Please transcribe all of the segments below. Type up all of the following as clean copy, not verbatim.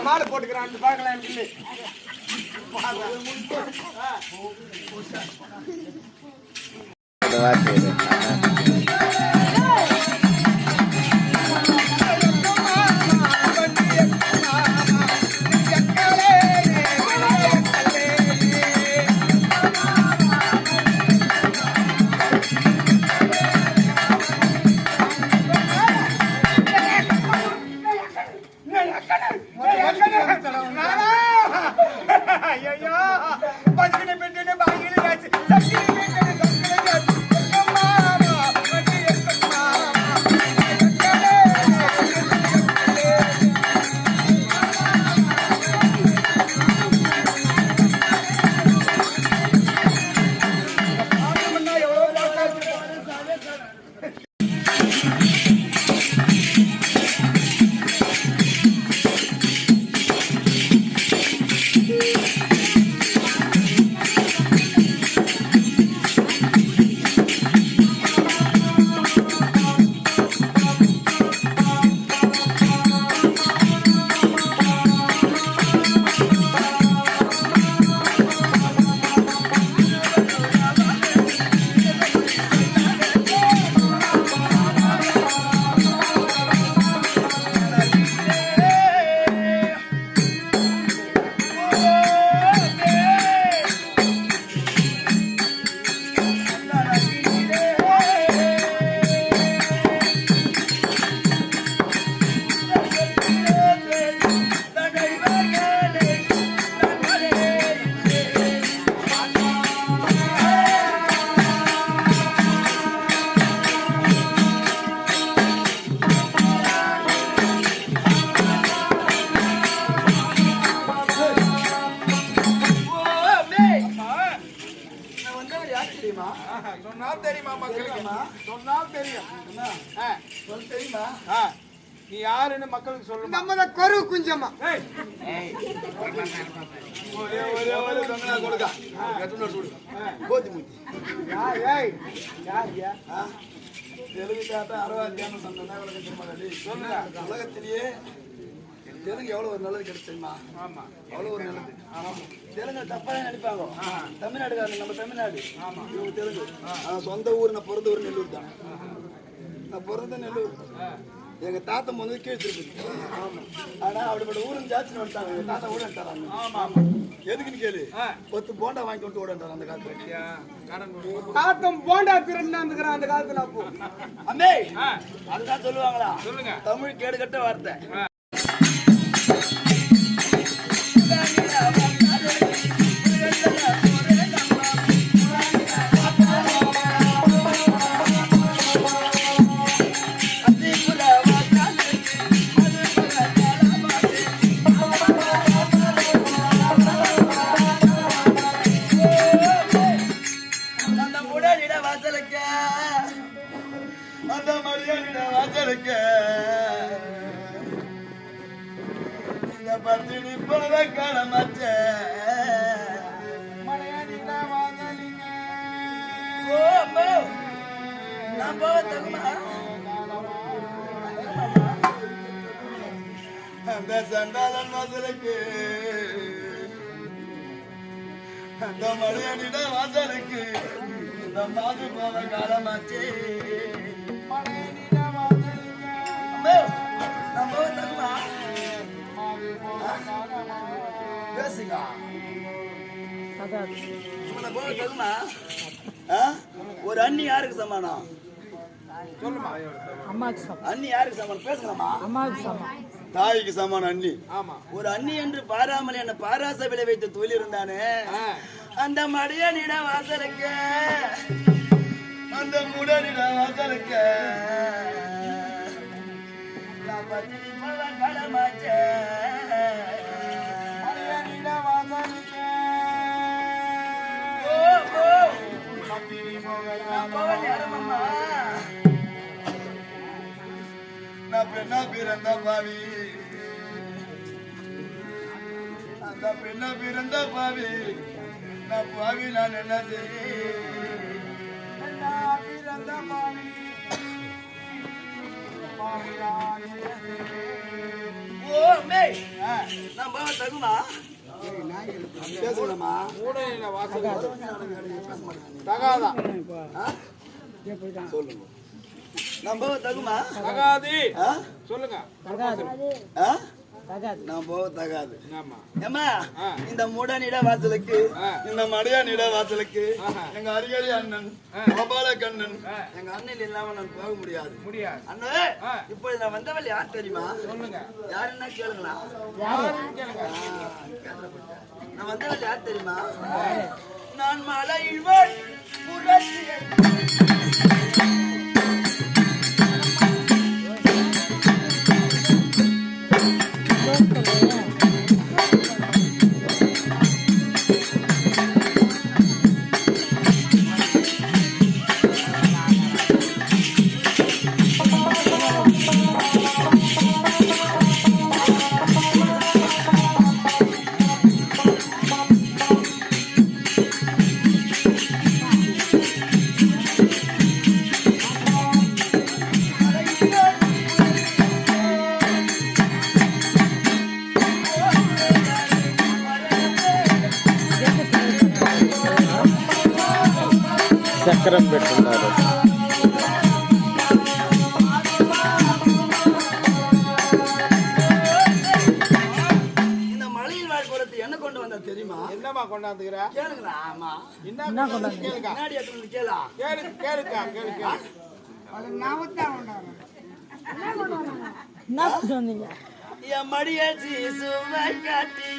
மாலை போட்டுக்கிறான் பார்க்கலாம் இல்லை நீ யாருன்னு மக்களுக்கு சொல்லு. நம்ம கரு குஞ்சம்மா உலகத்திலேயே தெலுங்கு எவ்வளவு ஒரு நல்லது கிடைச்சுமா? ஆமா, அவ்வளவு ஒரு நல்லது. தெலுங்கு தப்பாக நினைப்பாங்க. தமிழ்நாடுக்காரங்க, நம்ம தமிழ்நாடு இவங்க தெலுங்கு. சொந்த ஊர், நான் பிறந்த ஊர் நெல்லூர் தான். நான் பிறந்த நெல்லூர். எங்க தாத்தா வந்து கீழ் திருப்பதி. ஆனா அப்படிப்பட்ட ஊருக்கு ஜாஸ்தி வந்துட்டாங்க. எங்க தாத்தா கூட வந்துட்டாங்க. எதுக்குன்னு கேளு, 10 போண்டா வாங்கி கொண்டு ஓடாண்டாரு அந்த காலத்துல. தாத்தம் போண்டா திருன்னு அந்த காலத்துல. அப்போ அம்மே அதுதான் சொல்லுவாங்களா? சொல்லுங்க. தமிழ் கேடு கட்ட வார்த்தை. அந்த சண்டாளன் வாசலுக்கு, அந்த மலையடிட வாசலுக்கு இந்த மாது போல காலமாச்சு. பேசுங்க ஒரு அண்ணி யாருக்கு சமானம்? சொல்லுமா. அண்ணி யாருக்கு சமானம்? பேசுங்கம்மா. அம்மாவுக்கு சமானம். தாய்க்கு சமானம் அண்ணி. ஒரு அண்ணி என்று பாராமல் என்ன பாராச விளை வைத்த தொழில் இருந்தானே, அந்த மடியனிட வாசலுக்கு, அந்த முடனிட வாசலுக்கு பெண்ணா பிறந்த பாவி, அந்த பெண்ணா பிறந்த பாவி, நான் பாவி நான் என்ன பிறந்த பாவி. ஓ மே நான் போக தகுமா பேசுங்கம்மா மூடனின வாசல் தகாதா சொல்லுங்க நான் போக தகுமா தகாதி ஆ? சொல்லுங்க ஆ? நான் போக தகாது ஆமா ஏம்மா இந்த மூடனிட வாசலுக்கு இந்த மடையானிட வாசலுக்கு ஆஹா. எங்க அரிகரி அண்ணன் கோபால கண்ணன் எங்க அண்ணன் இல்லாம நான் போக முடியாது முடியாது அண்ணே இப்போ நான் வந்தவள் யார் தெரியுமா சொல்லுங்க யாருன்னா கேளுங்களா யாருன்னு கேளுங்க நான் வந்தவள் யார் தெரியுமா நான் மலையில் வாழ் புரட்சியை చక్రం పెట్టున్నారు. இந்த மலையில் வாழ்க்கை என்ன கொண்டு வந்தா தெரியுமா என்னமா கொண்டாந்துக்கிற கேளுங்களா ஆமா என்ன கொண்டாந்து கேளுங்க முன்னாடி எடுத்து கேளா கேளுக்கா கேளுக்கா என் மடியாச்சி சுவை காட்டி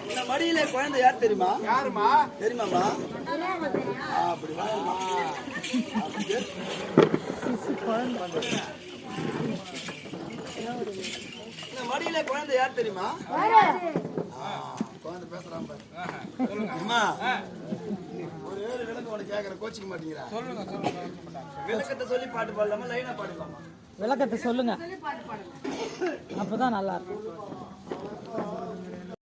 இந்த மடியில குழந்தை யார் தெரியுமா யாருமா தெரியுமாமா அப்படி வாங்கம்மா. இந்த மடியில குழந்தை யார் தெரியுமா குழந்தை பேசுறான் பாரு. அம்மா, ஒரு ஏழு விளக்கு உனக்கு கேட்கற கோச்சிக்க மாட்டீங்களா சொல்லுங்க சொல்லுங்க விளக்கத்தை சொல்லி பாட்டு பாடலாமா லைனா பாடலாமா விளக்கத்தை சொல்லுங்க அப்பதான் நல்லா இருக்கும்.